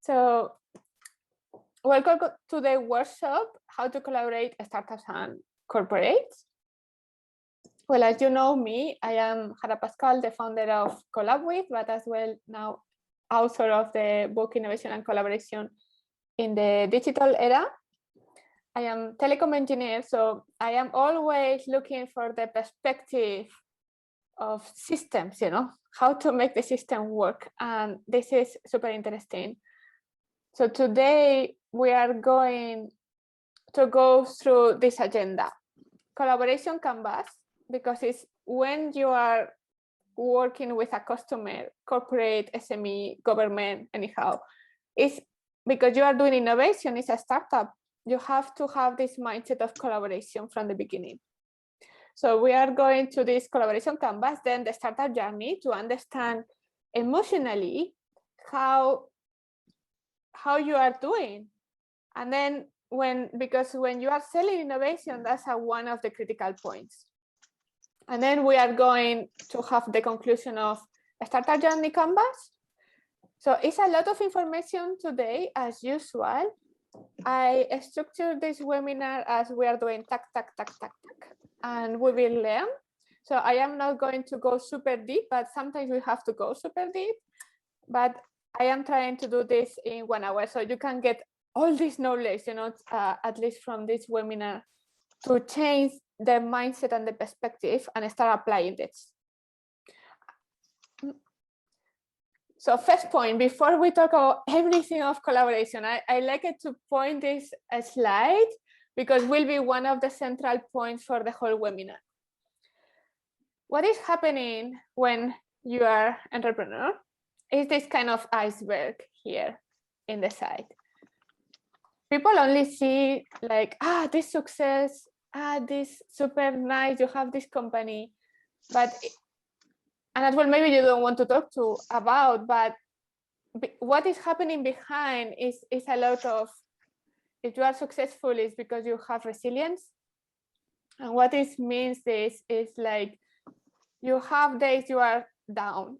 So welcome to the workshop, How to Collaborate Startups and Corporates. Well, as you know me, I am Jara Pascual, the founder of Collabwith, but as well now author of the book Innovation and Collaboration in the Digital Era. I am telecom engineer, so I am always looking for the perspective of systems, how to make the system work. And this is super interesting. So today we are going to go through this agenda. Collaboration canvas, because it's when you are working with a customer, corporate, SME, government, anyhow, it's because you are doing innovation, it's a startup, you have to have this mindset of collaboration from the beginning. So we are going to this collaboration canvas, then the startup journey to understand emotionally how you are doing. And then because when you are selling innovation, that's one of the critical points. And then we are going to have the conclusion of a startup journey canvas. So it's a lot of information today, as usual. I structured this webinar as we are doing tack, tack, tack, tack, tack, and we will learn. So I am not going to go super deep, but sometimes we have to go super deep. But I am trying to do this in 1 hour, so you can get all this knowledge, at least from this webinar, to change the mindset and the perspective and start applying this. So first point, before we talk about everything of collaboration, I like it to point this slide because it will be one of the central points for the whole webinar. What is happening when you are an entrepreneur is this kind of iceberg here in the side. People only see like, this success, this super nice, you have this company, and as well, maybe you don't want to talk about, but what is happening behind is a lot of, if you are successful, is because you have resilience. And what this means is like, you have days you are down.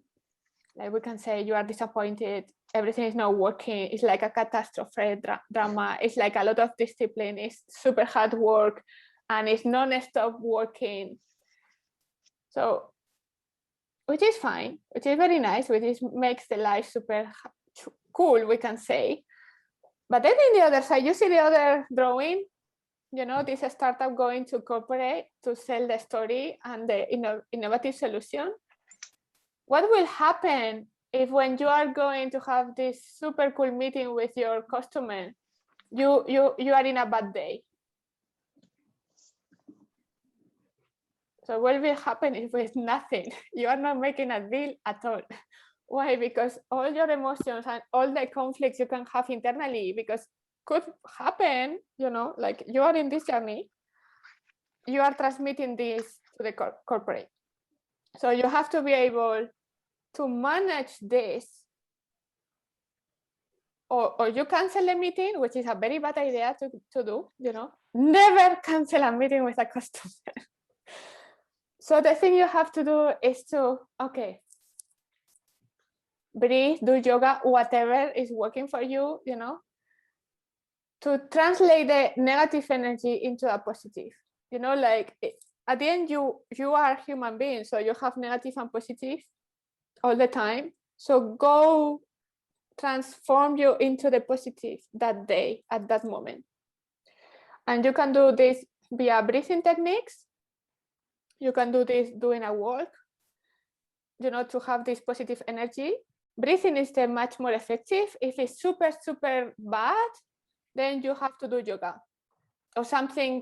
Like we can say you are disappointed, everything is not working. It's like a catastrophe drama. It's like a lot of discipline. It's super hard work and it's non-stop working. So, which is fine, which is very nice, which makes the life super cool, we can say. But then in the other side, you see the other drawing, this startup going to corporate to sell the story and the innovative solution. What will happen if when you are going to have this super cool meeting with your customer, you are in a bad day? So what will happen is with nothing. You are not making a deal at all. Why? Because all your emotions and all the conflicts you can have internally, because could happen, like you are in this journey, you are transmitting this to the corporate. So you have to be able to manage this, or you cancel a meeting, which is a very bad idea to do, never cancel a meeting with a customer. So the thing you have to do is to, breathe, do yoga, whatever is working for you, to translate the negative energy into a positive, like at the end, you are human beings, so you have negative and positive all the time. So go transform you into the positive that day, at that moment. And you can do this via breathing techniques. You can do this doing a walk, to have this positive energy. Breathing is much more effective. If it's super, super bad, then you have to do yoga or something,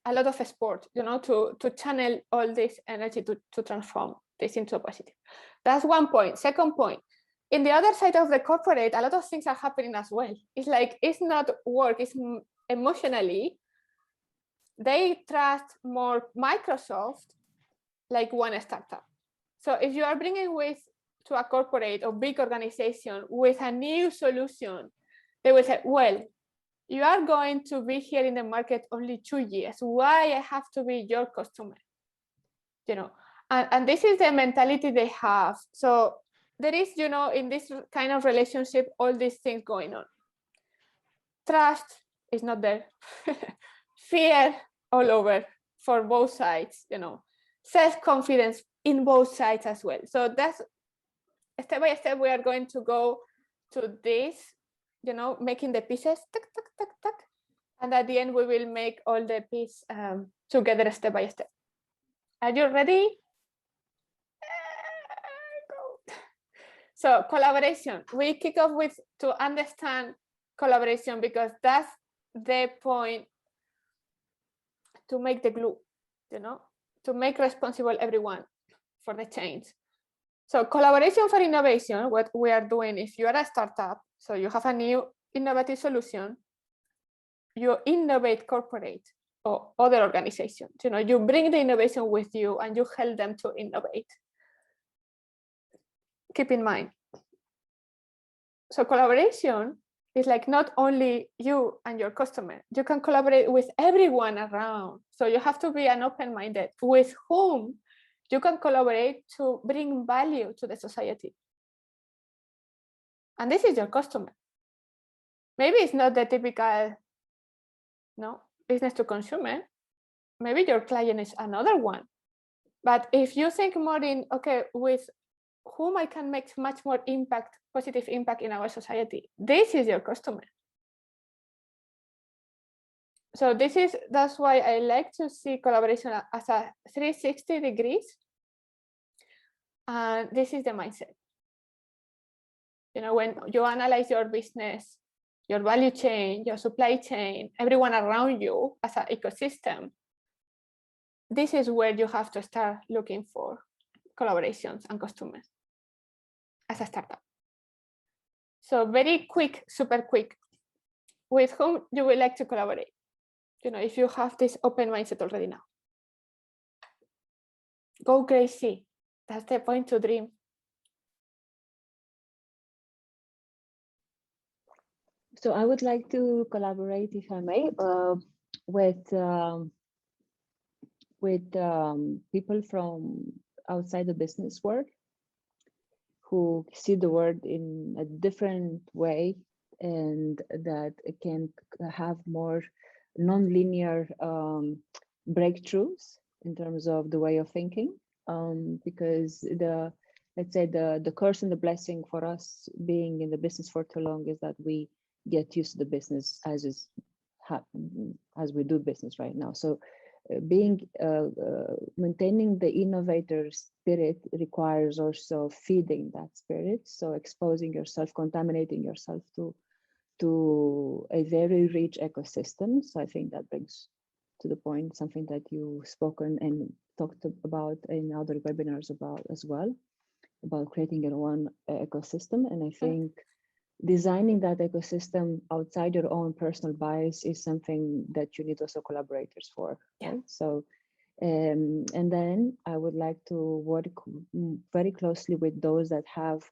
a lot of sport, to channel all this energy to transform this into a positive. That's one point. Second point, in the other side of the corporate, a lot of things are happening as well. It's like, it's not work, it's emotionally. They trust more Microsoft like one startup. So if you are bringing to a corporate or big organization with a new solution, they will say, well, you are going to be here in the market only 2 years. Why I have to be your customer? And this is the mentality they have. So there is, you know, in this kind of relationship, all these things going on. Trust is not there. Fear all over for both sides, you know. Self-confidence in both sides as well. So that's step by step, we are going to go to this, you know, making the pieces, tuck, tuck, tuck, tuck. And at the end, we will make all the pieces together step by step. Are you ready? Go. So collaboration, we kick off with to understand collaboration, because that's the point to make the glue, you know, to make responsible everyone for the change. So collaboration for innovation, what we are doing, if you are a startup, so you have a new innovative solution, you innovate corporate or other organizations, you know, you bring the innovation with you and you help them to innovate. Keep in mind. So collaboration is like not only you and your customer, you can collaborate with everyone around. So you have to be an open-minded with whom you can collaborate to bring value to the society. And this is your customer. Maybe it's not the typical, no, business to consumer. Maybe your client is another one. But if you think more in, okay, with whom I can make much more impact, positive impact in our society, this is your customer. So that's why I like to see collaboration as a 360 degrees. And this is the mindset. You know, when you analyze your business, your value chain, your supply chain, everyone around you as an ecosystem, this is where you have to start looking for collaborations and customers as a startup. So very quick, super quick, with whom you would like to collaborate? You know, if you have this open mindset already now. Go crazy. That's the point, to dream. So I would like to collaborate, if I may, with people from outside the business world who see the world in a different way, and that can have more non-linear breakthroughs in terms of the way of thinking, because let's say the curse and the blessing for us being in the business for too long is that we get used to the business as we do business right now. So maintaining the innovator spirit requires also feeding that spirit. So exposing yourself, contaminating yourself to a very rich ecosystem. So I think that brings to the point something that you've spoken and talked about in other webinars about as well, about creating your own ecosystem. And I think designing that ecosystem outside your own personal bias is something that you need also collaborators for. Right? So, and then I would like to work very closely with those that have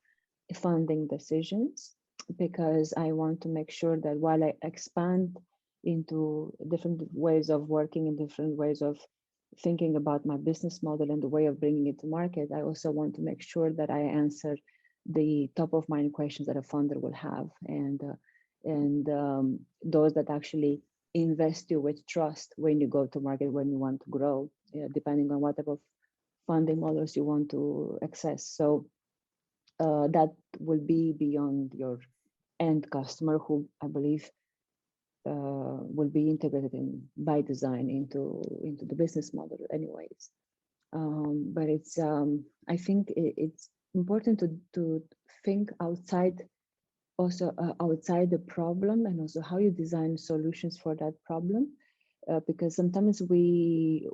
funding decisions, because I want to make sure that while I expand into different ways of working and different ways of thinking about my business model and the way of bringing it to market, I also want to make sure that I answer the top of mind questions that a funder will have, and those that actually invest you with trust when you go to market, when you want to grow, depending on what type of funding models you want to access. So that will be beyond your end customer, who I believe will be integrated by design into the business model anyways. But it's I think it's important to think outside the problem, and also how you design solutions for that problem, because sometimes we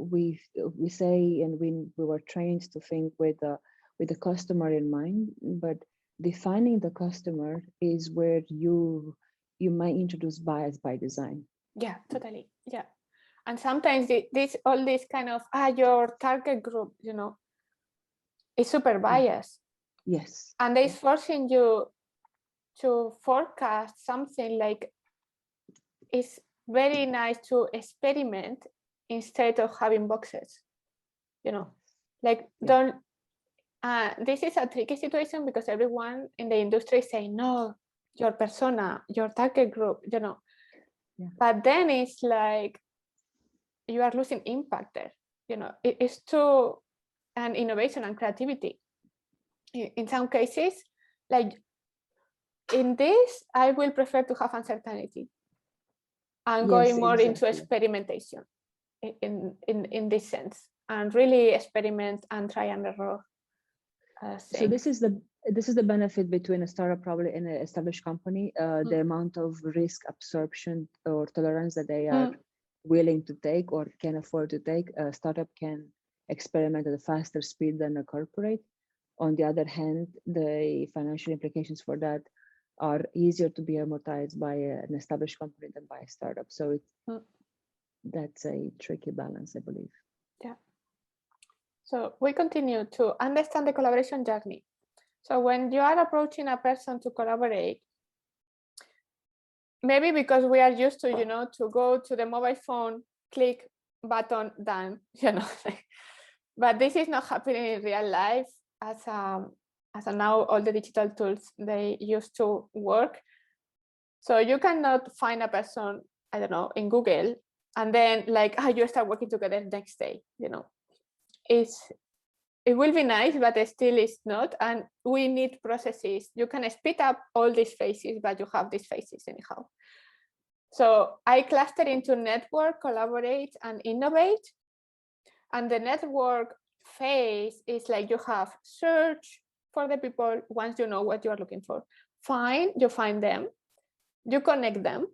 say, and we were trained to think with the customer in mind, but defining the customer is where you might introduce bias by design. Yeah, totally. Yeah. And sometimes all this kind of your target group, you know, is super biased. Yes. And it's forcing you to forecast something like, it's very nice to experiment instead of having boxes, you know, like don't This is a tricky situation because everyone in the industry is saying, no, your persona, your target group, you know. Yeah. But then it's like you are losing impact there. You know, it's too an innovation and creativity. In some cases, like in this, I will prefer to have uncertainty and going more into experimentation in this sense, and really experiment and try and error. So this is the benefit between a startup probably and an established company, the amount of risk absorption or tolerance that they are willing to take or can afford to take. A startup can experiment at a faster speed than a corporate. On the other hand, the financial implications for that are easier to be amortized by an established company than by a startup. So that's a tricky balance, I believe. Yeah. So we continue to understand the collaboration journey. So when you are approaching a person to collaborate, maybe because we are used to, you know, to go to the mobile phone, click button, done, you know, but this is not happening in real life as now all the digital tools they used to work. So you cannot find a person, I don't know, in Google, and then like, you start working together next day, you know. It will be nice, but it still is not. And we need processes. You can speed up all these phases, but you have these phases anyhow. So I cluster into network, collaborate, and innovate. And the network phase is like you have search for the people once you know what you are looking for. You find them, you connect them.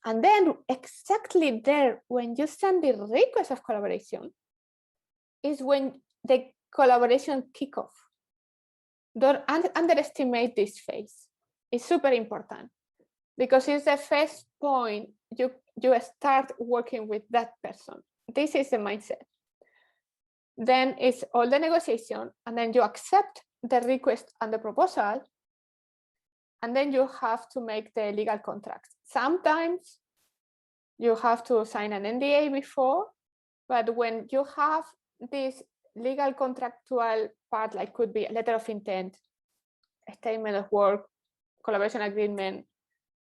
And then exactly there, when you send the request of collaboration, is when the collaboration kickoff. Don't underestimate this phase. It's super important because it's the first point you start working with that person. This is the mindset. Then it's all the negotiation, and then you accept the request and the proposal, and then you have to make the legal contracts. Sometimes you have to sign an NDA before, but when you have this legal contractual part, like could be a letter of intent, a statement of work, collaboration agreement,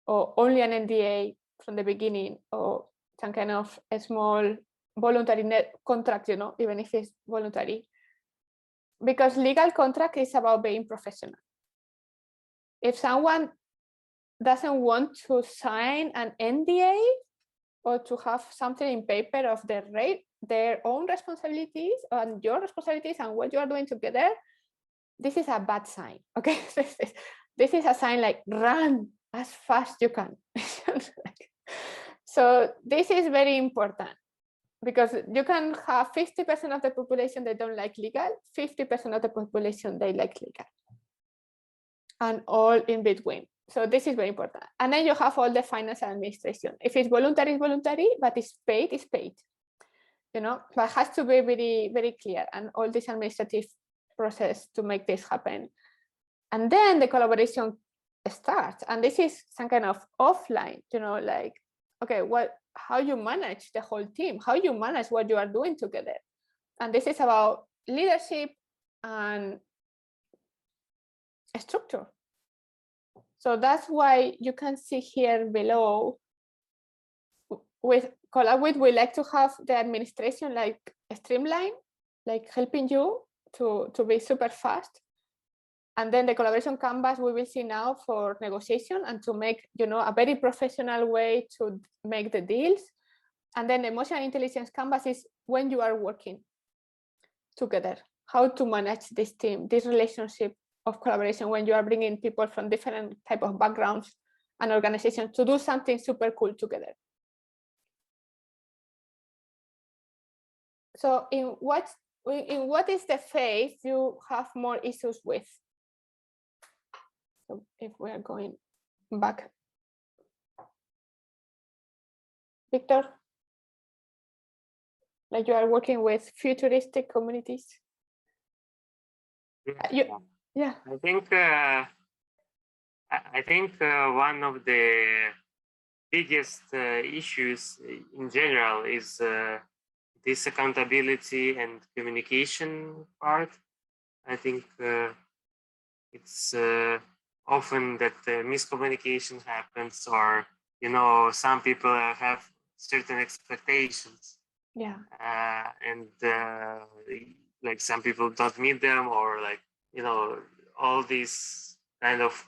or only an NDA from the beginning, or some kind of a small voluntary contract, you know, even if it's voluntary. Because legal contract is about being professional. If someone doesn't want to sign an NDA or to have something in paper of their own responsibilities and your responsibilities and what you are doing together, this is a bad sign, okay? This is a sign like run as fast you can. So this is very important because you can have 50% of the population that don't like legal, 50% of the population they like legal, and all in between. So this is very important. And then you have all the finance and administration. If it's voluntary, it's voluntary, but it's paid. You know, but it has to be very, very clear, and all this administrative process to make this happen. And then the collaboration starts, and this is some kind of offline, you know, like, okay, how you manage the whole team, how you manage what you are doing together. And this is about leadership and structure. So that's why you can see here below, with Collabwith, we like to have the administration like streamline, like helping you to be super fast. And then the collaboration canvas we will see now for negotiation and to make, you know, a very professional way to make the deals. And then the emotional intelligence canvas is when you are working together, how to manage this team, this relationship of collaboration when you are bringing people from different type of backgrounds and organizations to do something super cool together. So in what is the phase you have more issues with? So if we are going back, Victor, like you are working with futuristic communities. Yeah. I think one of the biggest issues in general is this accountability and communication part. I think it's often that miscommunication happens, or some people have certain expectations. Yeah. And like some people don't meet them, or like all these kind of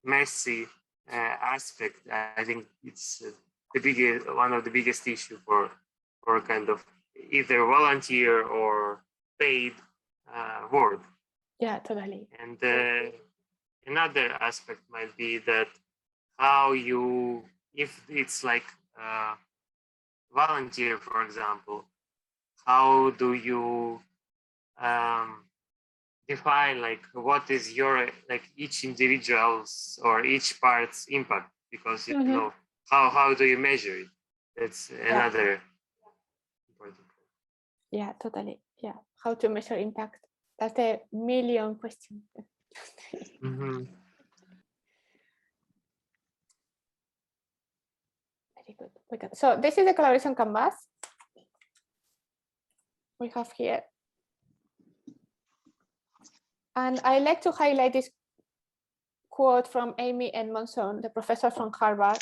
messy aspect. I think it's one of the biggest issue for kind of either volunteer or paid work. Yeah, totally. And another aspect might be that how you, if it's like volunteer, for example, how do you define like what is your like each individual's or each part's impact? Because you know how do you measure it? That's another important point. Yeah, totally. Yeah, how to measure impact? That's a million question. Very good. So this is the collaboration canvas we have here. And I like to highlight this quote from Amy Edmondson, the professor from Harvard.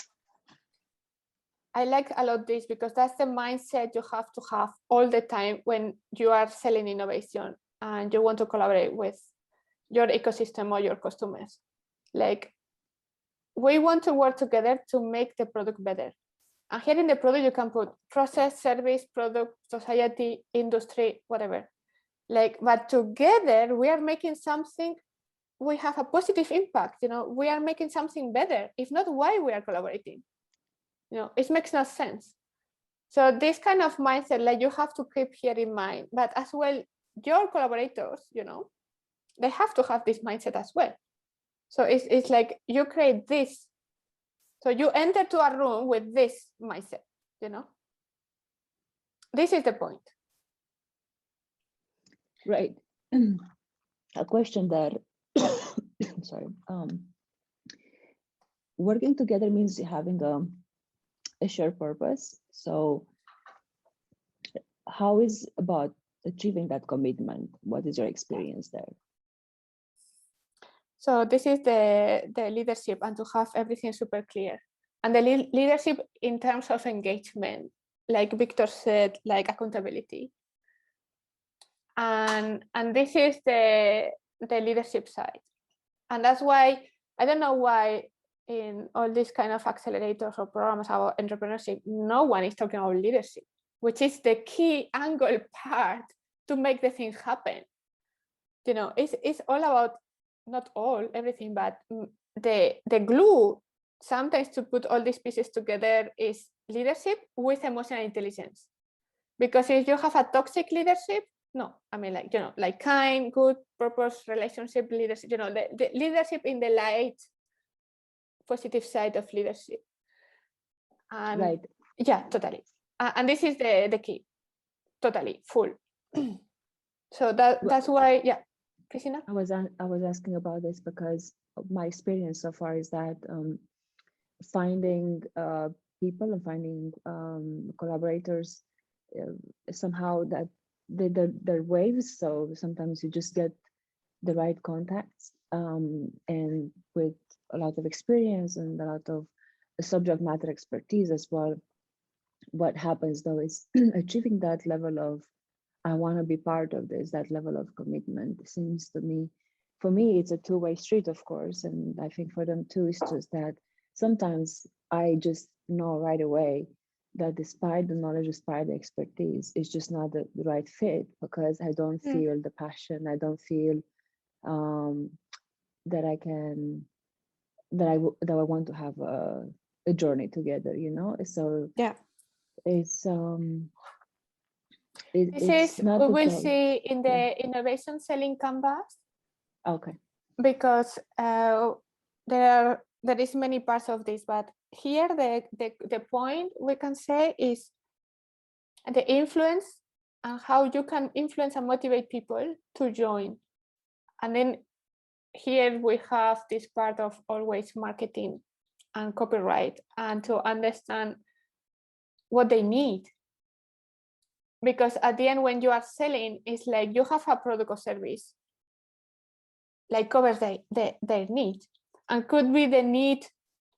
I like a lot this because that's the mindset you have to have all the time when you are selling innovation and you want to collaborate with your ecosystem or your customers. Like, we want to work together to make the product better. And here in the product, you can put process, service, product, society, industry, whatever. Like, but together we are making something, we have a positive impact, we are making something better. If not, why we are collaborating? It makes no sense. So this kind of mindset, like, you have to keep here in mind, but as well, your collaborators, they have to have this mindset as well. So it's like you create this. So you enter to a room with this mindset, This is the point. Right. A question there. Sorry. Working together means having a shared purpose. So how is about achieving that commitment? What is your experience there? So this is the leadership, and to have everything super clear. And the leadership in terms of engagement, like Victor said, like accountability. And this is the leadership side. And that's why, I don't know why in all these kind of accelerators or programs about entrepreneurship, no one is talking about leadership, which is the key angle part to make the things happen. It's all about, not all, everything, but the glue sometimes to put all these pieces together is leadership with emotional intelligence. Because if you have a toxic leadership, no, I mean, like kind, good, purpose, relationship leadership, the leadership in the light, positive side of leadership. And right. Yeah, totally. And this is the key, totally, full. So that's why, yeah. Christina? I was asking about this because my experience so far is that finding people and finding collaborators somehow that they're waves. So sometimes you just get the right contacts and with a lot of experience and a lot of subject matter expertise as well. What happens though is achieving that level of I want to be part of this, that level of commitment seems to me, for me, it's a two-way street, of course. And I think for them too, it's just that sometimes I just know right away that despite the knowledge, despite the expertise, it's just not the right fit because I don't feel the passion. I don't feel that I can, that I want to have a journey together, So yeah, it's this is we will see in the innovation selling canvas. Okay. Because there is many parts of this, but here the point we can say is the influence and how you can influence and motivate people to join. And then here we have this part of always marketing and copyright and to understand what they need. Because at the end, when you are selling, it's like you have a product or service like covers their needs, and could be the need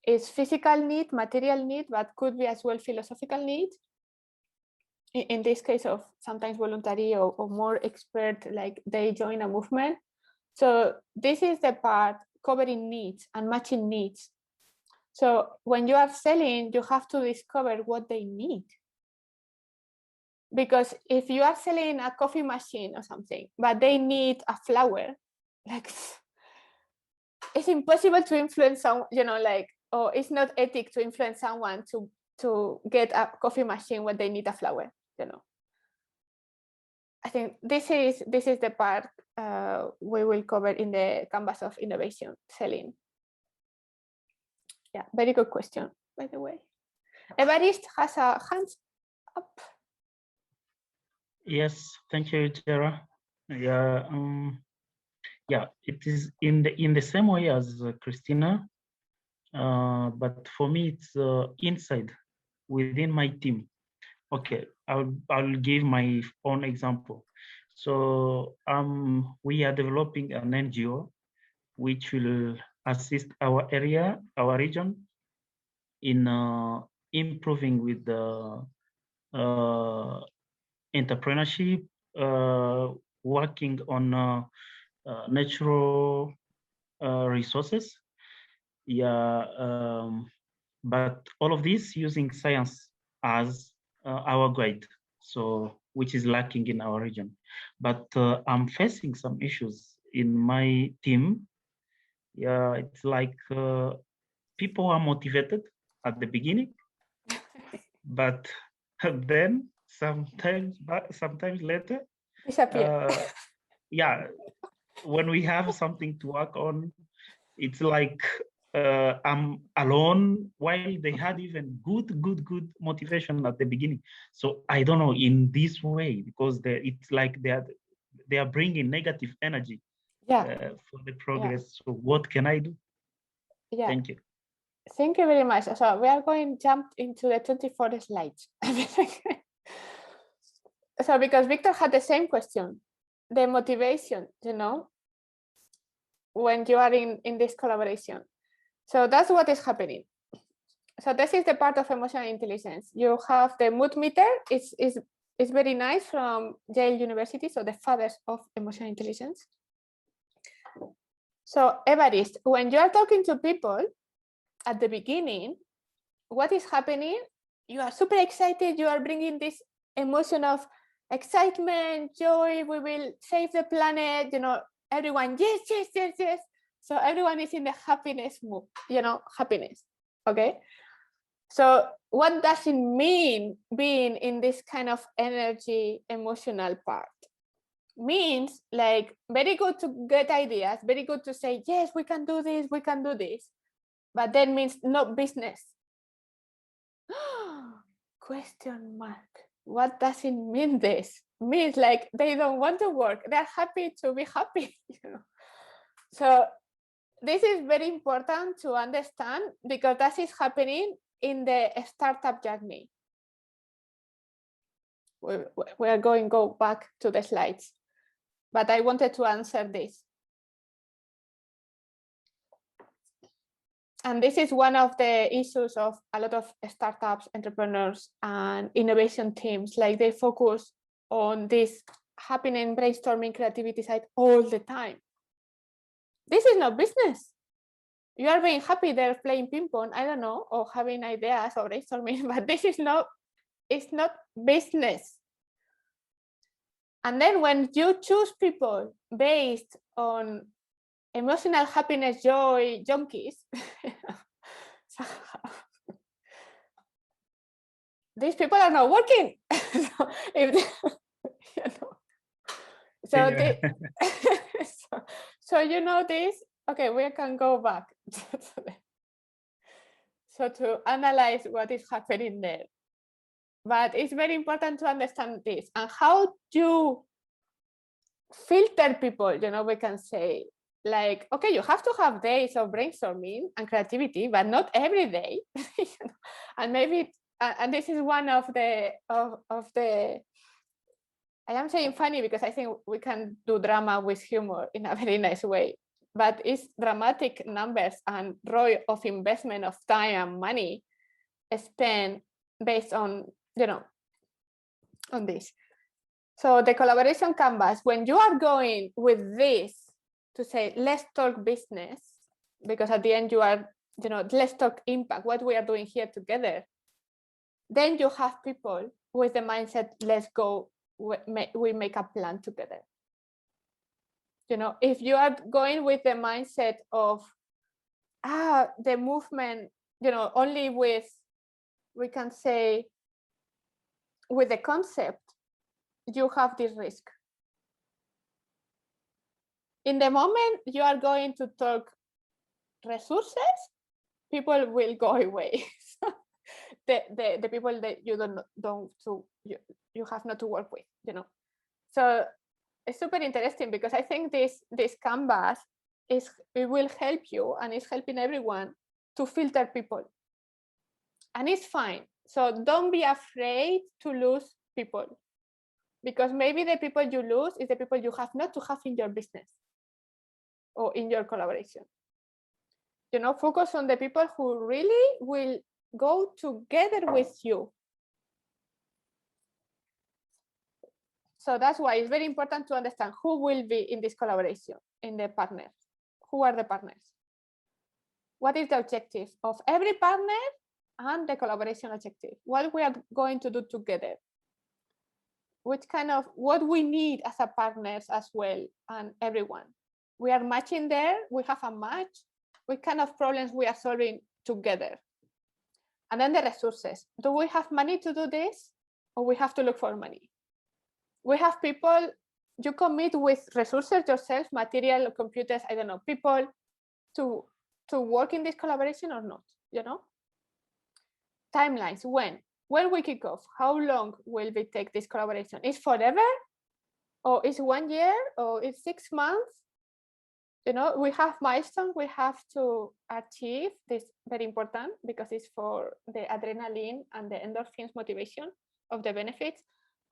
is physical need, material need, but could be as well philosophical need. In this case of sometimes voluntary or more expert, like they join a movement. So this is the part covering needs and matching needs. So when you are selling, you have to discover what they need. Because if you are selling a coffee machine or something, but they need a flower, like it's impossible to influence someone, you know, like, or it's not ethic to influence someone to get a coffee machine when they need a flower, you know. I think this is the part we will cover in the canvas of innovation selling. Yeah, very good question, by the way. Evarist has a hands up. Yes, thank you, Jara. Yeah, yeah, it is in the same way as Christina, but for me it's inside within my team. Okay, I'll give my own example. So we are developing an NGO which will assist our area, our region, in improving with the entrepreneurship, working on natural resources. Yeah, but all of this using science as our guide, so which is lacking in our region. But I'm facing some issues in my team. Yeah, it's like people are motivated at the beginning, but then sometimes later, Disappear. yeah, when we have something to work on, it's like I'm alone while they had even good motivation at the beginning. So I don't know in this way, because it's like they are bringing negative energy for the progress. So what can I do? Yeah. Thank you. Thank you very much. So we are going to jump into the 24 slides. So because Victor had the same question, the motivation, you know, when you are in this collaboration. So that's what is happening. So this is the part of emotional intelligence. You have the mood meter. It's very nice from Yale University, so the fathers of emotional intelligence. So Evarist, when you are talking to people at the beginning, what is happening? You are super excited. You are bringing this emotion of excitement, joy. We will save the planet. You know, everyone, yes, yes, yes, yes. So everyone is in the happiness mood, you know, happiness. Okay. So what does it mean being in this kind of energy, emotional part? Means like very good to get ideas, very good to say, yes, we can do this, we can do this. But then means no business. Question mark. What does it mean this? Means like they don't want to work. They're happy to be happy. You know? So this is very important to understand, because that is happening in the startup journey. We are going to go back to the slides, but I wanted to answer this. And this is one of the issues of a lot of startups, entrepreneurs, and innovation teams. Like they focus on this happening, brainstorming, creativity side all the time. This is not business. You are being happy there playing ping pong, I don't know, or having ideas or brainstorming, but this is not, it's not business. And then when you choose people based on emotional happiness, joy, junkies, these people are not working. So, if they, you know, so, Yeah. so you know this. Okay, we can go back. So to analyze what is happening there. But it's very important to understand this and how you filter people, you know, we can say like, okay, you have to have days of brainstorming and creativity, but not every day. You know? And maybe, and this is one of the, I am saying funny because I think we can do drama with humor in a very nice way. but it's dramatic numbers and ROI of investment of time and money spent based on, on this. So the collaboration canvas, when you are going with this to say, let's talk business, because at the end you are, let's talk impact, what we are doing here together. Then you have people with the mindset, let's go, we make a plan together. If you are going with the mindset of, the movement, only with, we can say, with the concept, you have this risk. In the moment you are going to talk resources, people will go away. the people that you you have not to work with, So it's super interesting, because I think this canvas it will help you, and it's helping everyone to filter people. And it's fine. So don't be afraid to lose people, because maybe the people you lose is the people you have not to have in your business or in your collaboration. Focus on the people who really will go together with you. So that's why it's very important to understand who will be in this collaboration, in the partners. Who are the partners? What is the objective of every partner and the collaboration objective? What we are going to do together? What we need as a partners as well, and everyone. We are matching there, we have a match. What kind of problems we are solving together? And then the resources. Do we have money to do this, or we have to look for money? We have people, you commit with resources yourself, material, computers, I don't know, people to work in this collaboration or not, Timelines, when we kick off, how long will we take this collaboration? Is forever, or is 1 year, or is 6 months? We have milestones we have to achieve. This is very important, because it's for the adrenaline and the endorphins motivation of the benefits.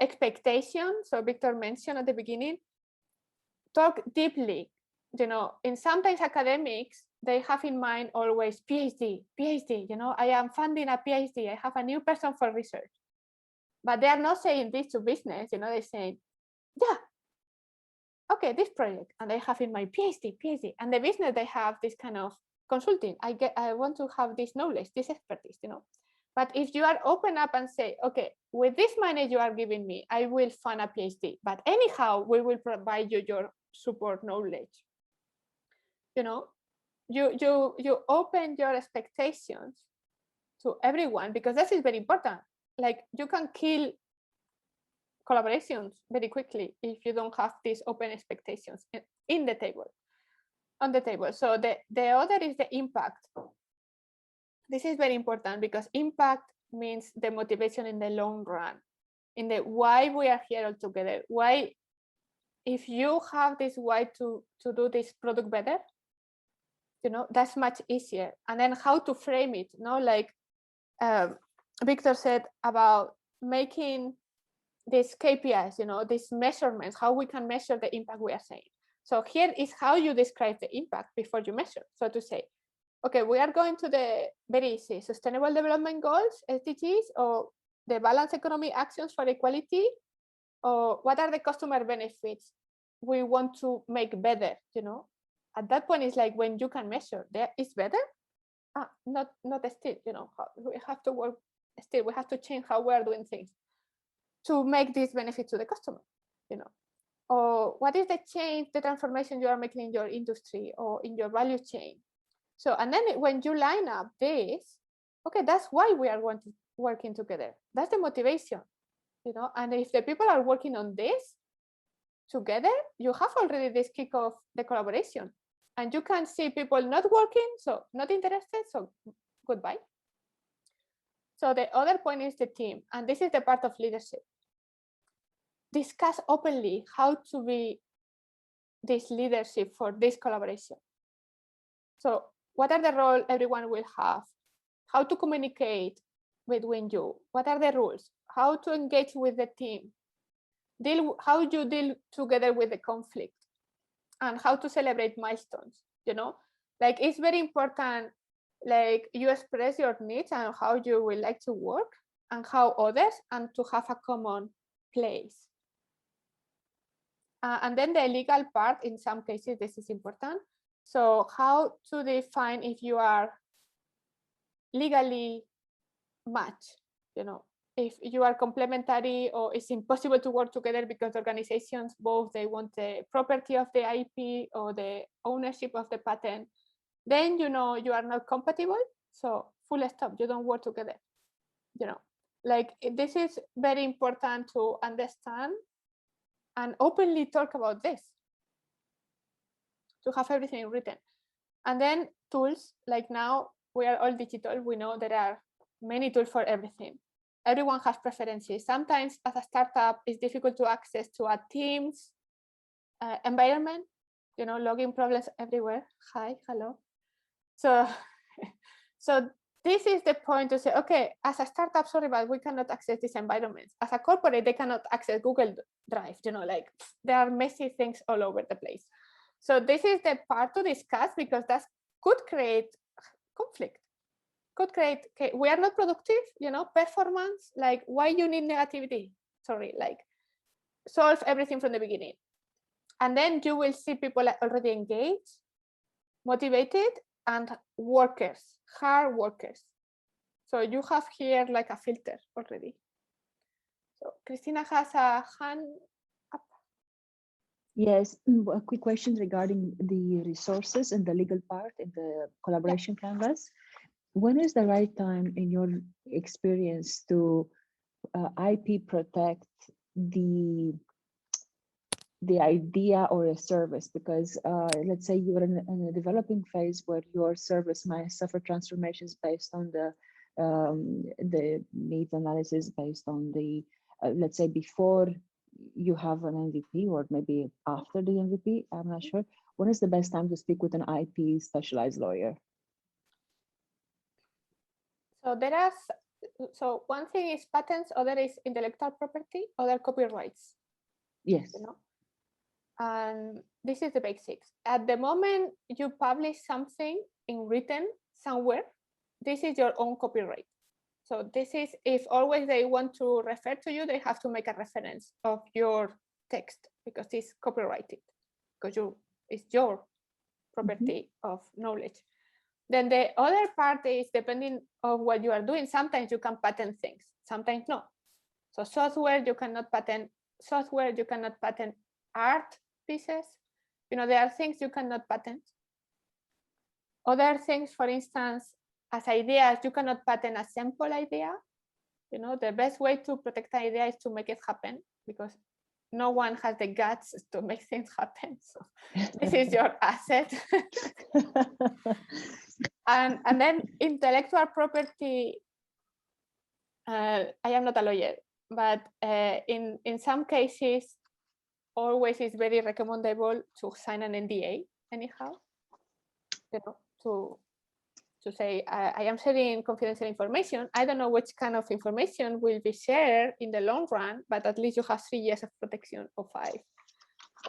Expectations, so Victor mentioned at the beginning, talk deeply. In sometimes academics, they have in mind always PhD, I am funding a PhD, I have a new person for research. But they are not saying this to business, they're saying, yeah, okay, this project, and I have in my PhD, and the business, they have this kind of consulting. I want to have this knowledge, this expertise, But if you are open up and say, okay, with this money you are giving me, I will fund a PhD, but anyhow, we will provide you your support knowledge. You open your expectations to everyone, because this is very important. Like, you can kill collaborations very quickly if you don't have these open expectations on the table. So the other is the impact. This is very important, because impact means the motivation in the long run, in the why we are here all together. Why, if you have this why to do this product better, that's much easier. And then how to frame it, like Victor said about making these KPIs, these measurements, how we can measure the impact we are saying. So here is how you describe the impact before you measure. So to say, okay, we are going to the very easy Sustainable Development Goals, SDGs, or the Balanced Economic Actions for Equality, or what are the customer benefits we want to make better, At that point, it's like when you can measure, there is better. Not still, we have to work still, we have to change how we are doing things to make this benefit to the customer, or what is the change, the transformation you are making in your industry or in your value chain. So, and then when you line up this, okay, that's why we are working together. That's the motivation, and if the people are working on this together, you have already this kick off the collaboration, and you can see people not working, so not interested, so goodbye. So the other point is the team, and this is the part of leadership. Discuss openly how to be this leadership for this collaboration. So what are the roles everyone will have? How to communicate between you? What are the rules? How to engage with the team? How you deal together with the conflict, and how to celebrate milestones. Like it's very important, like you express your needs and how you would like to work and how others, and to have a common place. And then the legal part, in some cases, this is important. So how to define if you are legally matched, if you are complementary or it's impossible to work together because organizations, both they want the property of the IP or the ownership of the patent, then you are not compatible. So full stop, you don't work together. Like this is very important to understand and openly talk about this, to have everything written. And then tools, like now we are all digital, we know there are many tools for everything. Everyone has preferences. Sometimes as a startup, it's difficult to access to a Teams environment, login problems everywhere. Hi, hello. So, so this is the point to say, okay, as a startup, sorry, but we cannot access these environments. As a corporate, they cannot access Google Drive, like there are messy things all over the place. So this is the part to discuss, because that could create conflict. We are not productive, performance, like why you need negativity? Sorry, like solve everything from the beginning. And then you will see people already engaged, motivated, and workers, hard workers. So you have here like a filter already. So Christina has a hand up. Yes, a quick question regarding the resources and the legal part in the collaboration canvas. When is the right time, in your experience, to IP protect the idea or a service? Because let's say you're in a developing phase where your service might suffer transformations based on the needs analysis, based on the let's say before you have an MVP, or maybe after the MVP. I'm not sure. When is the best time to speak with an IP specialized lawyer? So one thing is patents, other is intellectual property, other copyrights. Yes. And this is the basics. At the moment you publish something in written somewhere, this is your own copyright. So this is, if always they want to refer to you, they have to make a reference of your text, because it's copyrighted, because it's your property of knowledge. Then the other part is depending on what you are doing. Sometimes you can patent things, sometimes no. So software, you cannot patent software, you cannot patent art pieces. There are things you cannot patent. Other things, for instance, as ideas, you cannot patent a simple idea. The best way to protect an idea is to make it happen, because no one has the guts to make things happen. So this is your asset. And then intellectual property, I am not a lawyer, but in some cases, always is very recommendable to sign an NDA anyhow, to say, I am sharing confidential information. I don't know which kind of information will be shared in the long run, but at least you have 3 years of protection, or 5,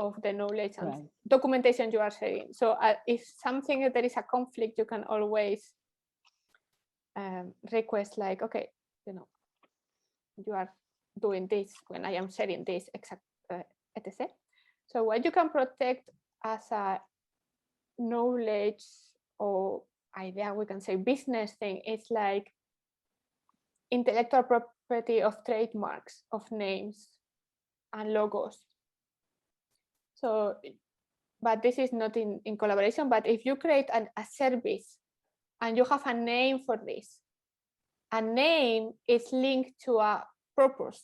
of the knowledge and documentation you are sharing. So if something, there is a conflict, you can always request, like, okay, you are doing this when I am sharing this exact etc. So what you can protect as a knowledge or idea, we can say business thing, is like intellectual property of trademarks, of names and logos. So, but this is not in collaboration, but if you create a service and you have a name for this, a name is linked to a purpose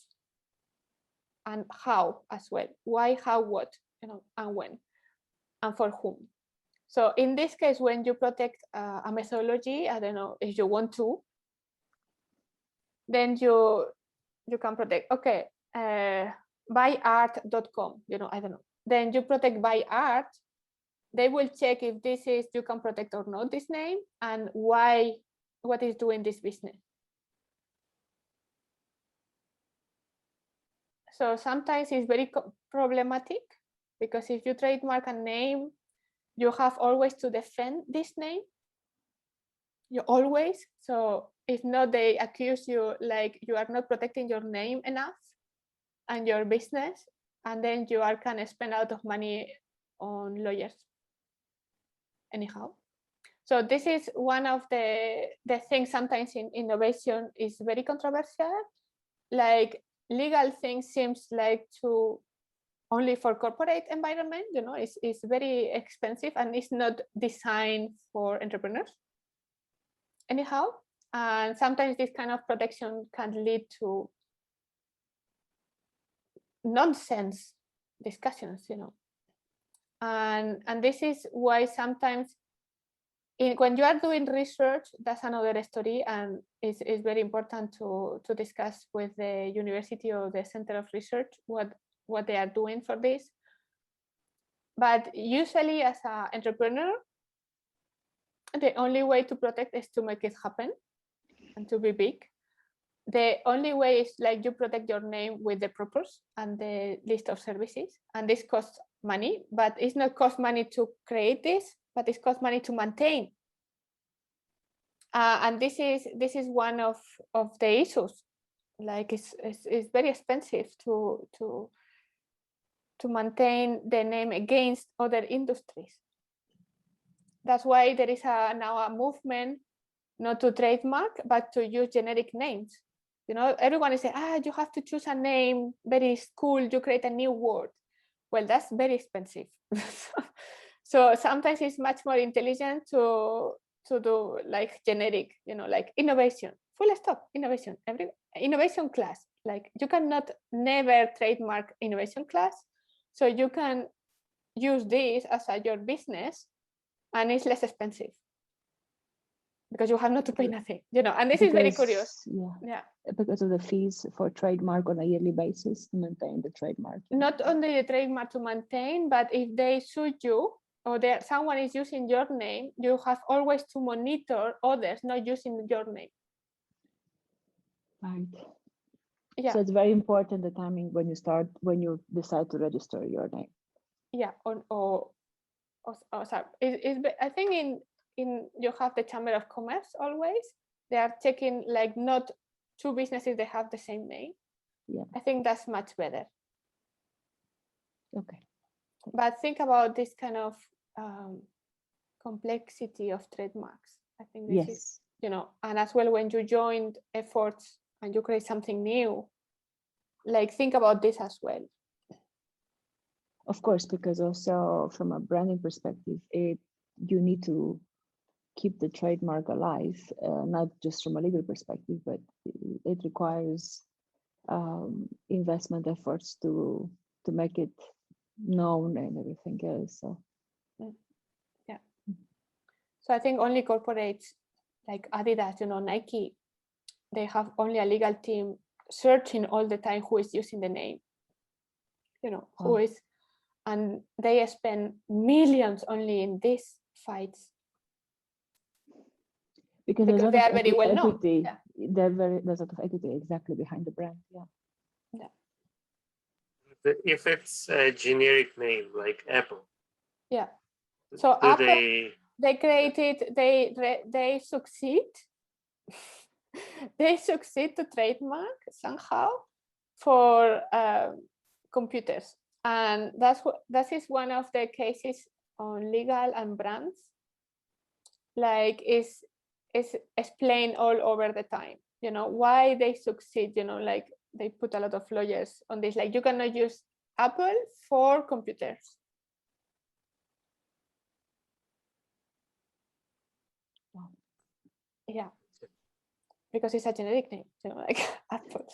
and how as well. Why, how, what, and when, and for whom. So in this case, when you protect a methodology, I don't know if you want to, then you can protect, okay, buyart.com, I don't know. Then you protect by art. They will check if this is, you can protect or not this name, and why, what is doing this business. So sometimes it's very problematic, because if you trademark a name you have always to defend this name. You always. So if not, they accuse you like you are not protecting your name enough and your business, and then you are kind of spend a lot of money on lawyers. Anyhow, so this is one of the things sometimes in innovation is very controversial. Like legal things seems like to only for corporate environment, you know, it's very expensive and it's not designed for entrepreneurs. Anyhow, and sometimes this kind of protection can lead to nonsense discussions, you know. And this is why sometimes when you are doing research, that's another story, and it's very important to discuss with the university or the center of research what they are doing for this. But usually as an entrepreneur, the only way to protect is to make it happen and to be big. The only way is like you protect your name with the purpose and the list of services, and this costs money, but it's not cost money to create this, but it costs money to maintain. And this is one of the issues. Like it's very expensive to maintain the name against other industries. That's why there is now a movement not to trademark, but to use generic names. You know, everyone is saying, you have to choose a name, very cool, you create a new word. Well, that's very expensive. So sometimes it's much more intelligent to do like generic, you know, like innovation, full stop, innovation, innovation class. Like you cannot never trademark innovation class. So you can use this as your business and it's less expensive because you have not to pay nothing, you know, and this is very curious. Yeah. Because of the fees for trademark on a yearly basis to maintain the trademark. Not only the trademark to maintain, but if they sue you or someone is using your name, you have always to monitor others not using your name. Right. Yeah. So it's very important the timing when you decide to register your name. Yeah. Or sorry. I think in you have the Chamber of Commerce always. They are checking like not two businesses that have the same name. Yeah. I think that's much better. Okay. But think about this kind of complexity of trademarks. I think this is, you know, and as well when you join efforts and you create something new, like think about this as well. Of course, because also from a branding perspective, you need to keep the trademark alive, not just from a legal perspective, but it requires investment efforts to make it known and everything else. So yeah. So I think only corporates like Adidas, you know, Nike, they have only a legal team searching all the time who is using the name, you know, who is, and they spend millions only in these fights. Because they are very well known. Equity. Yeah. There's a lot of equity exactly behind the brand. Yeah. If it's a generic name like Apple. Yeah. So Apple, they created, they succeed. They succeed to trademark somehow for computers, and that is one of the cases on legal and brands. Like is explained all over the time, you know, why they succeed, you know, like they put a lot of lawyers on this, like you cannot use Apple for computers. Yeah, because it's a generic name, you know, like Apple.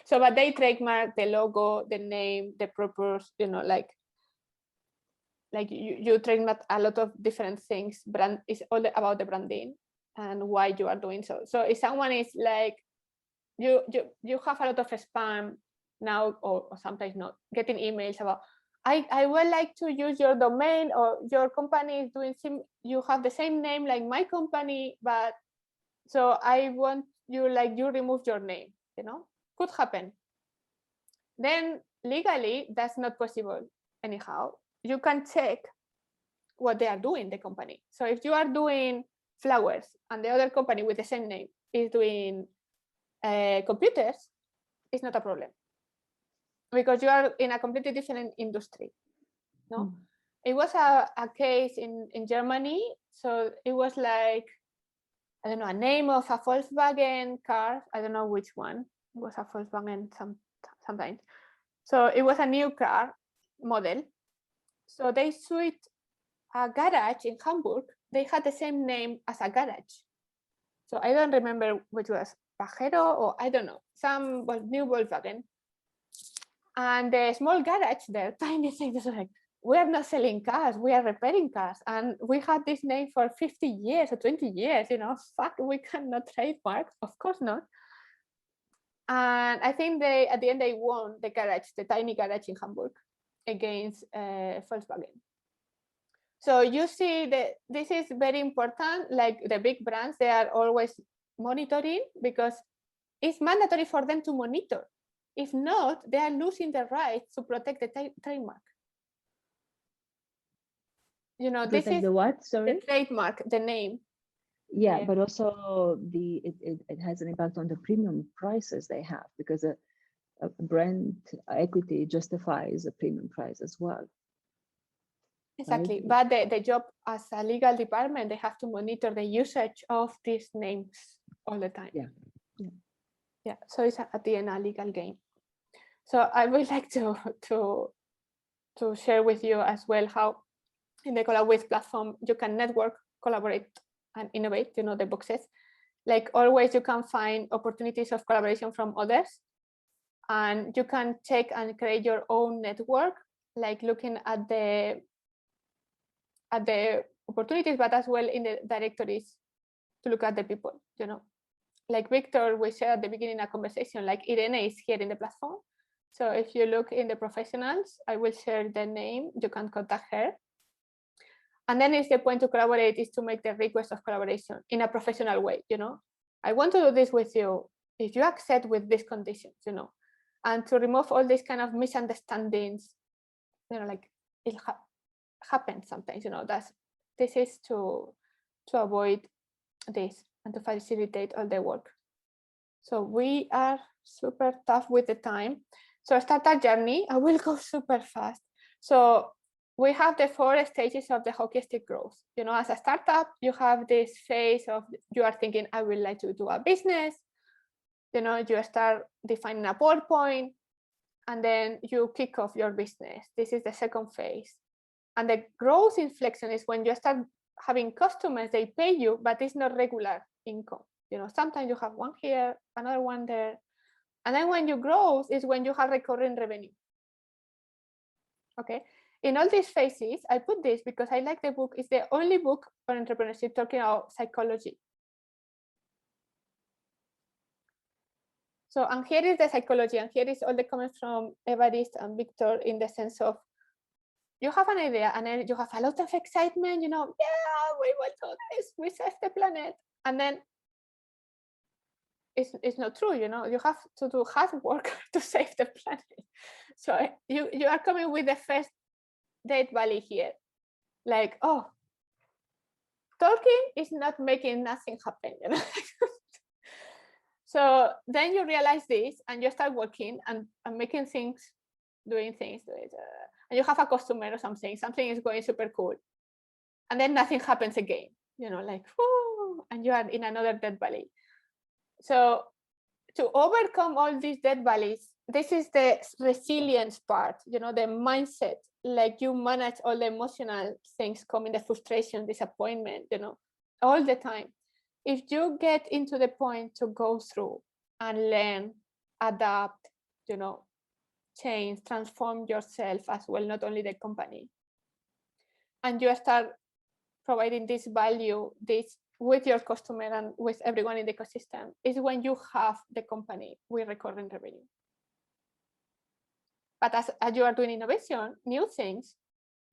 So, but they trademark the logo, the name, the purpose, you know, like you trademark a lot of different things. Brand is all about the branding and why you are doing so. So if someone is like, you have a lot of spam now, or sometimes not, getting emails about, I would like to use your domain, or your company is doing you have the same name like my company, but so I want you, like, you remove your name, you know, could happen. Then legally that's not possible anyhow. you can check what they are doing, the company. So if you are doing flowers and the other company with the same name is doing computers, it's not a problem because you are in a completely different industry. No, it was a case in Germany. So it was like, I don't know, a name of a Volkswagen car. I don't know which one. It was a Volkswagen sometimes. So it was a new car model. So they switched a garage in Hamburg. They had the same name as a garage. So I don't remember which was Pajero or I don't know, some new Volkswagen. And the small garage there, tiny thing, was like, we are not selling cars, we are repairing cars. And we had this name for 50 years or 20 years, you know, fuck, we cannot trademark, of course not. And I think they, at the end, they won the garage, the tiny garage in Hamburg against Volkswagen. So you see that this is very important, like the big brands, they are always monitoring because it's mandatory for them to monitor. If not, they are losing the right to protect the trademark. You know, this is the what? Sorry, the trademark, the name. Yeah, but also it has an impact on the premium prices they have because a brand equity justifies a premium price as well. Exactly, right? but the job as a legal department, they have to monitor the usage of these names all the time. Yeah. So it's at the end a legal game. So I would like to share with you as well how in the Collabwith platform you can network, collaborate, and innovate. You know, the boxes. Like always, you can find opportunities of collaboration from others, and you can check and create your own network, like looking at the opportunities, but as well in the directories to look at the people. You know, like Victor, we shared at the beginning a conversation. Like Irene is here in the platform. So if you look in the professionals, I will share the name. You can contact her. And then it's the point to collaborate is to make the request of collaboration in a professional way. You know, I want to do this with you if you accept with these conditions, you know, and to remove all these kind of misunderstandings, you know, like it happens sometimes, you know, this is to avoid this and to facilitate all the work. So we are super tough with the time. So startup journey, I will go super fast. So we have the 4 stages of the hockey stick growth. You know, as a startup, you have this phase of you are thinking, I would like to do a business. You know, you start defining a PowerPoint, and then you kick off your business. This is the second phase. And the growth inflection is when you start having customers, they pay you, but it's not regular income. You know, sometimes you have one here, another one there. And then when you grow is when you have recurring revenue. Okay. In all these phases, I put this because I like the book. It's the only book on entrepreneurship talking about psychology. So, and here is the psychology, and here is all the comments from Evariste and Victor in the sense of you have an idea and then you have a lot of excitement, you know, yeah, we will do this, we save the planet. And then it's not true, you know, you have to do hard work to save the planet. So you are coming with the first Death Valley here. Like, oh, talking is not making nothing happen, you know. So then you realize this and you start working and making things, doing things, and you have a customer or something is going super cool. And then nothing happens again, you know, like, whoo, and you are in another Death Valley. So to overcome all these Death Valleys, this is the resilience part, you know, the mindset, like you manage all the emotional things coming, the frustration, disappointment, you know, all the time. If you get into the point to go through and learn, adapt, you know, change, transform yourself as well, not only the company, and you start providing this value, this with your customer and with everyone in the ecosystem, is when you have the company with recurring revenue. But as you are doing innovation, new things,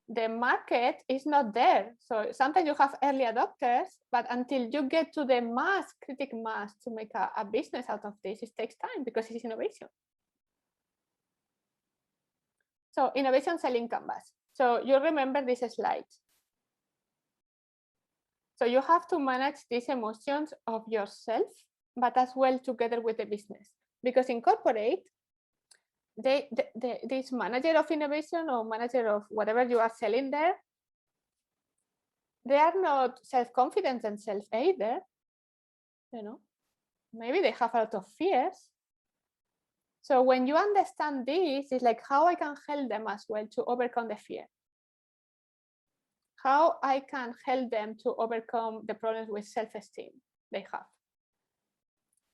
the market is not there. So sometimes you have early adopters, but until you get to the mass, critical mass to make a business out of this, it takes time because it's innovation. So innovation selling canvas. So you remember this slide. So you have to manage these emotions of yourself, but as well together with the business. Because in corporate, this manager of innovation or manager of whatever you are selling there, they are not self-confident themselves either. You know, maybe they have a lot of fears. So when you understand this, it's like how I can help them as well to overcome the fear. How I can help them to overcome the problems with self-esteem they have.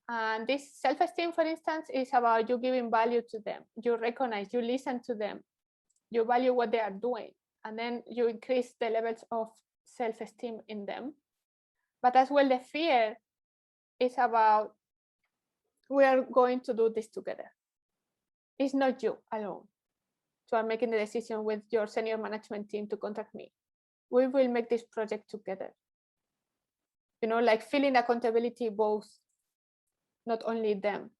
And this self-esteem, for instance, is about you giving value to them. You recognize, you listen to them, you value what they are doing, and then you increase the levels of self-esteem in them. But as well, the fear is about, we are going to do this together. It's not you alone. So I'm making the decision with your senior management team to contract me. We will make this project together. You know, like feeling accountability both, not only them,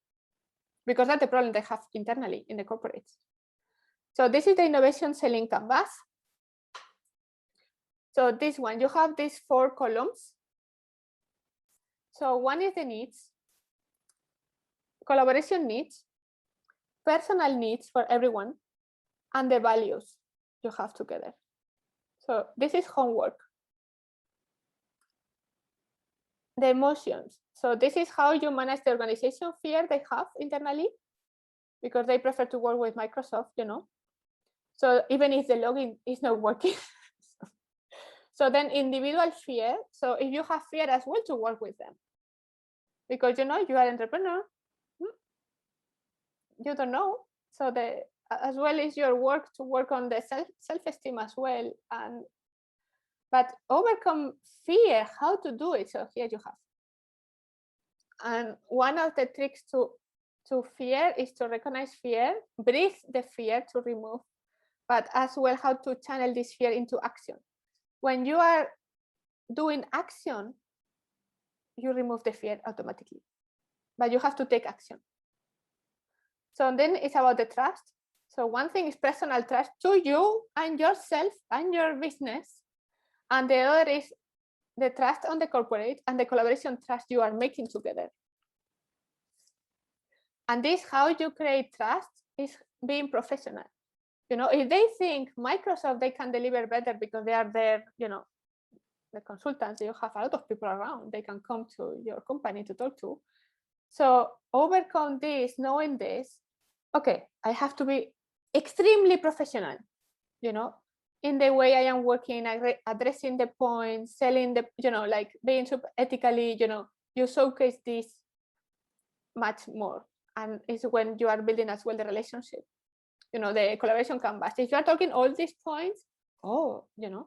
because that's the problem they have internally in the corporates. So this is the innovation selling canvas. So this one, you have these 4 columns. So one is the needs, collaboration needs, personal needs for everyone, and the values you have together. So this is homework. The emotions. So this is how you manage the organization fear they have internally, because they prefer to work with Microsoft, you know. So even if the login is not working. So then individual fear. So if you have fear as well, to work with them, because you know you are an entrepreneur, you don't know. So the as well is your work to work on the self-esteem as well. And but overcome fear, how to do it? So here you have. And one of the tricks to fear is to recognize fear, breathe the fear to remove, but as well how to channel this fear into action. When you are doing action, you remove the fear automatically, but you have to take action. So then it's about the trust. So one thing is personal trust to you and yourself and your business. And the other is the trust on the corporate and the collaboration trust you are making together. And this, how you create trust, is being professional. You know, if they think Microsoft, they can deliver better because they are there, you know, the consultants, you have a lot of people around, they can come to your company to talk to. So overcome this, knowing this, okay, I have to be extremely professional, you know, in the way I am working, addressing the points, selling the, you know, like being super ethically, you know, you showcase this much more. And it's when you are building as well the relationship, you know, the collaboration canvas. If you are talking all these points, oh, you know.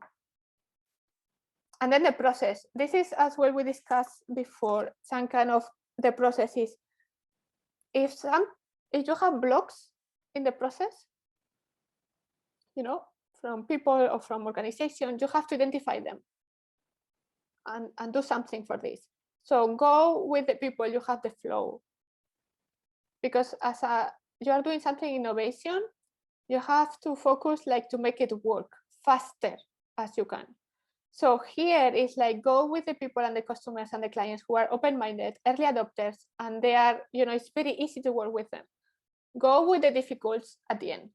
And then the process. This is as well we discussed before, some kind of the processes. If you have blocks in the process, you know, from people or from organizations, you have to identify them and do something for this. So go with the people, you have the flow. Because you are doing something innovation, you have to focus like to make it work faster as you can. So here is like go with the people and the customers and the clients who are open-minded, early adopters, and they are, you know, it's very easy to work with them. Go with the difficulties at the end.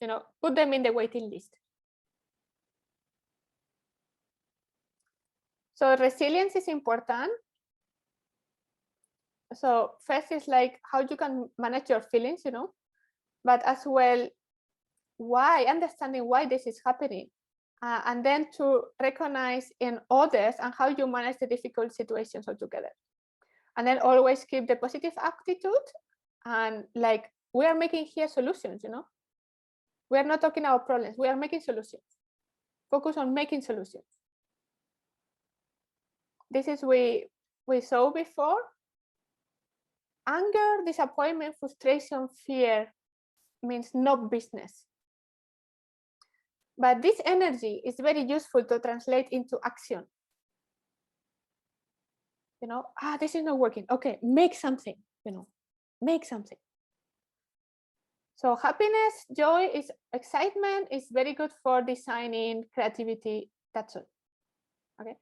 You know, put them in the waiting list. So resilience is important. So first is like how you can manage your feelings, you know, but as well, why, understanding why this is happening. And then to recognize in others and how you manage the difficult situations altogether. And then always keep the positive attitude and like we are making here solutions, you know. We are not talking about problems, we are making solutions. Focus on making solutions. This is we saw before. Anger, disappointment, frustration, fear means no business. But this energy is very useful to translate into action. You know, this is not working. Okay, make something, you know, make something. So happiness, joy, is excitement is very good for designing, creativity. That's all. Okay.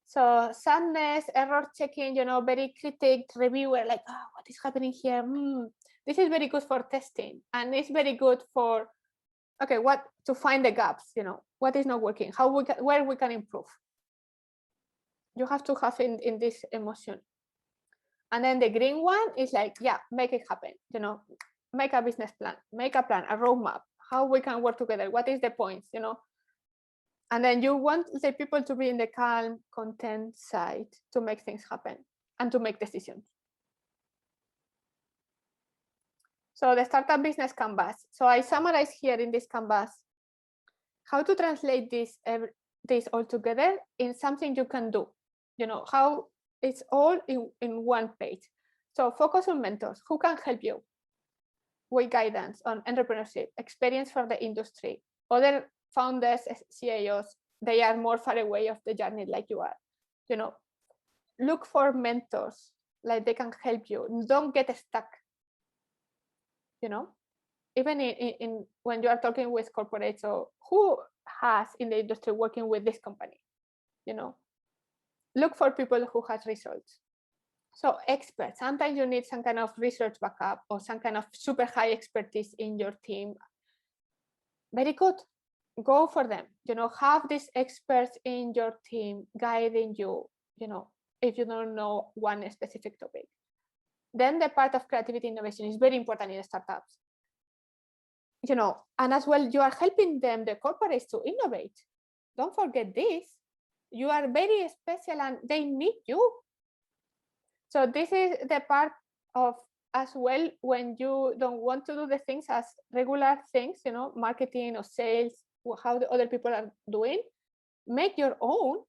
So sadness, error checking, very critic, reviewer, like, oh, what is happening here? This is very good for testing, and it's very good for, okay, what to find the gaps, what is not working, where we can improve. You have to have in this emotion. And then the green one is like, yeah, make it happen, make a business plan, make a plan, a roadmap, how we can work together, what is the points, And then you want the people to be in the calm, content side to make things happen and to make decisions. So the startup business canvas. So I summarize here in this canvas how to translate this all together in something you can do. How it's all in one page. So focus on mentors who can help you with guidance on entrepreneurship, experience from the industry, other founders, CEOs, they are more far away of the journey like you are. Look for mentors, like they can help you. Don't get stuck. Even in when you are talking with corporates, or who has in the industry working with this company, look for people who has results. So experts, sometimes you need some kind of research backup or some kind of super high expertise in your team. Very good. Go for them. Have these experts in your team guiding you, if you don't know one specific topic. Then the part of creativity innovation is very important in startups. And as well, you are helping them, the corporates, to innovate. Don't forget this. You are very special and they need you. So this is the part of as well when you don't want to do the things as regular things, marketing or sales, or how the other people are doing. Make your own,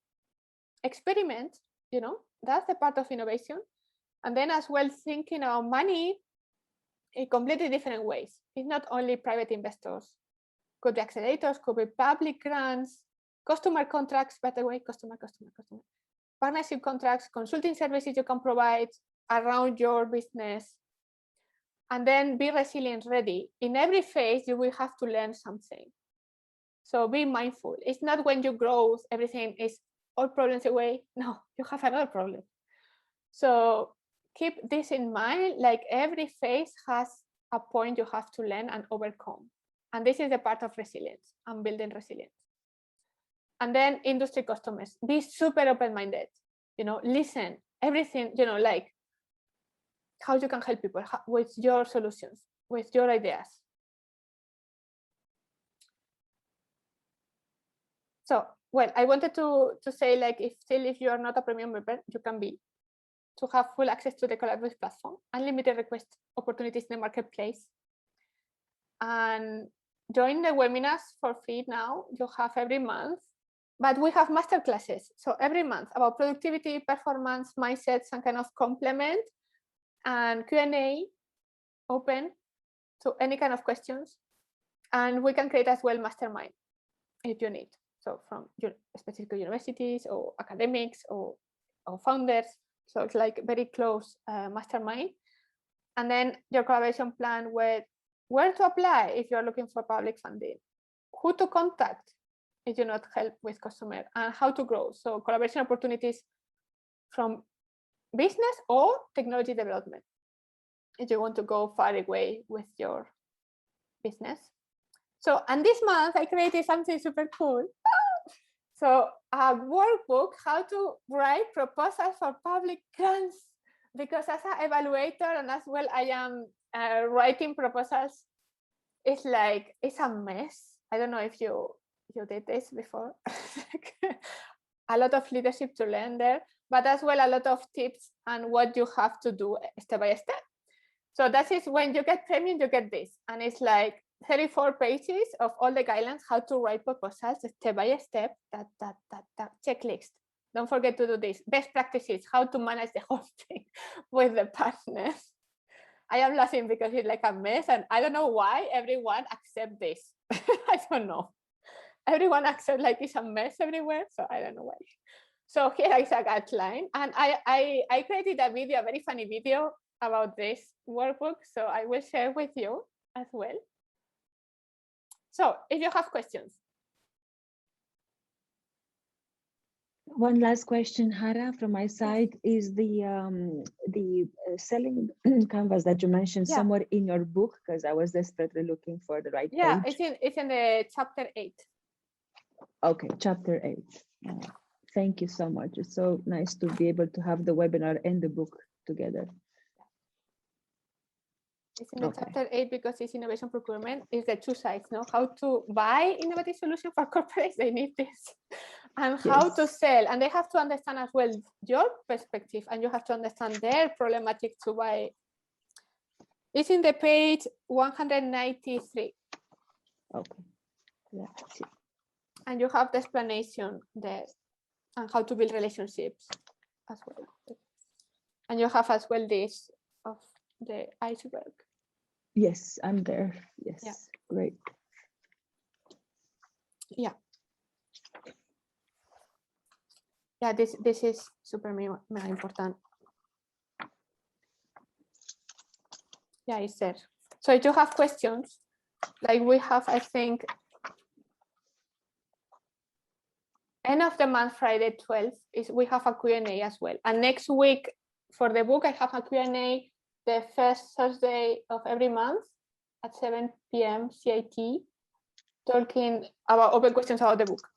experiment, that's the part of innovation. And then as well, thinking of money in completely different ways. It's not only private investors. Could be accelerators, could be public grants, customer contracts, by the way, customer. Partnership contracts, consulting services you can provide around your business. And then be resilient, ready. In every phase, you will have to learn something. So be mindful. It's not when you grow, everything is all problems away. No, you have another problem. So keep this in mind, like every phase has a point you have to learn and overcome. And this is the part of resilience and building resilience. And then industry customers, be super open-minded, listen, everything, like how you can help people with your solutions, with your ideas. So, well, I wanted to say, like, if you are not a premium member, you can be, to have full access to the Collabwith platform, unlimited request opportunities in the marketplace, and join the webinars for free now. You have every month, but we have masterclasses. So every month about productivity, performance, mindset, some kind of complement, and Q&A open to any kind of questions. And we can create as well mastermind if you need. So from your specific universities or academics or founders. So it's like very close mastermind. And then your collaboration plan with where to apply if you're looking for public funding, who to contact if you not help with customer, and how to grow. So collaboration opportunities from business or technology development if you want to go far away with your business. So, and this month I created something super cool. So a workbook, how to write proposals for public grants, because as an evaluator and as well I am writing proposals, it's a mess. I don't know if you did this before. A lot of leadership to learn there, but as well a lot of tips and what you have to do step by step. So that is when you get premium, you get this, and it's like 34 pages of all the guidelines, how to write proposals step by step, that checklist. Don't forget to do this. Best practices, how to manage the whole thing with the partners. I am laughing because it's like a mess, and I don't know why everyone accepts this. I don't know. Everyone accepts like it's a mess everywhere, so I don't know why. So here is a guideline, and I created a video, a very funny video about this workbook, so I will share with you. as well. So if you have questions. One last question, Jara, from my side, is the selling canvas that you mentioned somewhere in your book, because I was desperately looking for the right page. It's in the chapter 8. Okay, chapter 8. Thank you so much. It's so nice to be able to have the webinar and the book together. It's in the chapter 8 because it's innovation procurement. It's the two sides, no? How to buy innovative solutions for corporates, they need this, and how to sell. And they have to understand as well your perspective, and you have to understand their problematic to buy. It's in the page 193. Okay. Yeah. And you have the explanation there and how to build relationships as well. And you have as well this of the iceberg. Yes, I'm there. Yes, great. Yeah, this is super mega important. Yeah, it's there. So if you have questions, like we have, I think, end of the month, Friday 12th, we have a Q&A as well. And next week for the book, I have a Q&A the first Thursday of every month at 7 p.m. CIT, talking about open questions about the book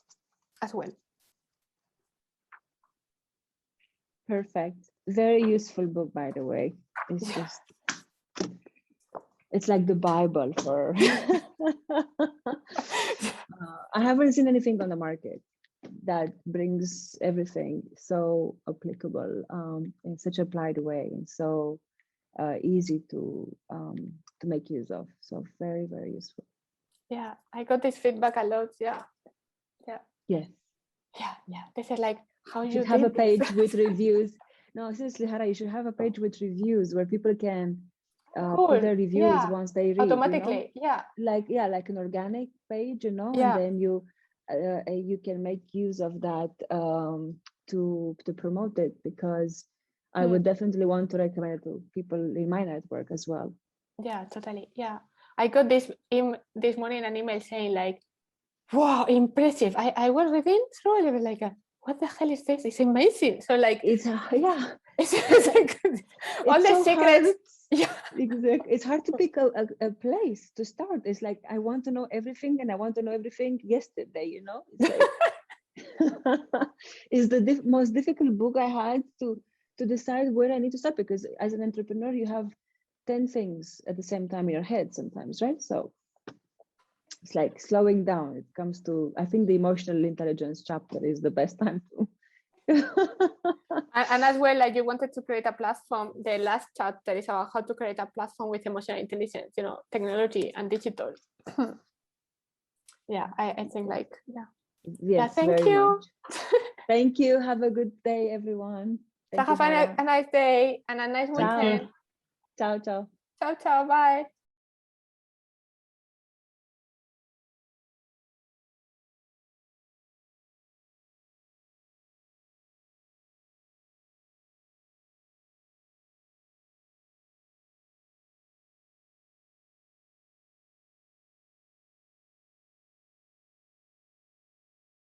as well. Perfect. Very useful book, by the way. It's just, it's like the Bible for, I haven't seen anything on the market that brings everything so applicable in such applied way, and so easy to make use of. So very, very useful. Yeah, I got this feedback a lot. Yeah. Yes. Yeah. They said like, how you have a page with reviews. No, seriously, Jara, you should have a page with reviews where people can put their reviews once they read. Automatically, like an organic page, and then you can make use of that to promote it, because I would definitely want to recommend it to people in my network as well. Yeah, totally. Yeah, I got this morning an email saying like, wow, impressive. I was reading through it, I was like, what the hell is this? It's amazing. So like, it's like, all the so secrets. Hard. Yeah, exactly. It's hard to pick a place to start. It's like, I want to know everything, and I want to know everything yesterday. It's like, it's the most difficult book I had to decide where I need to start, because as an entrepreneur, you have 10 things at the same time in your head sometimes, right? So it's like slowing down. It comes to, I think the emotional intelligence chapter is the best time to. And as well, like you wanted to create a platform, the last chapter is about how to create a platform with emotional intelligence, technology and digital. Yeah, I think like, Yes, thank you. Thank you. Have a good day, everyone. So have a nice day and a nice weekend. Ciao, ciao. Ciao, ciao. Bye.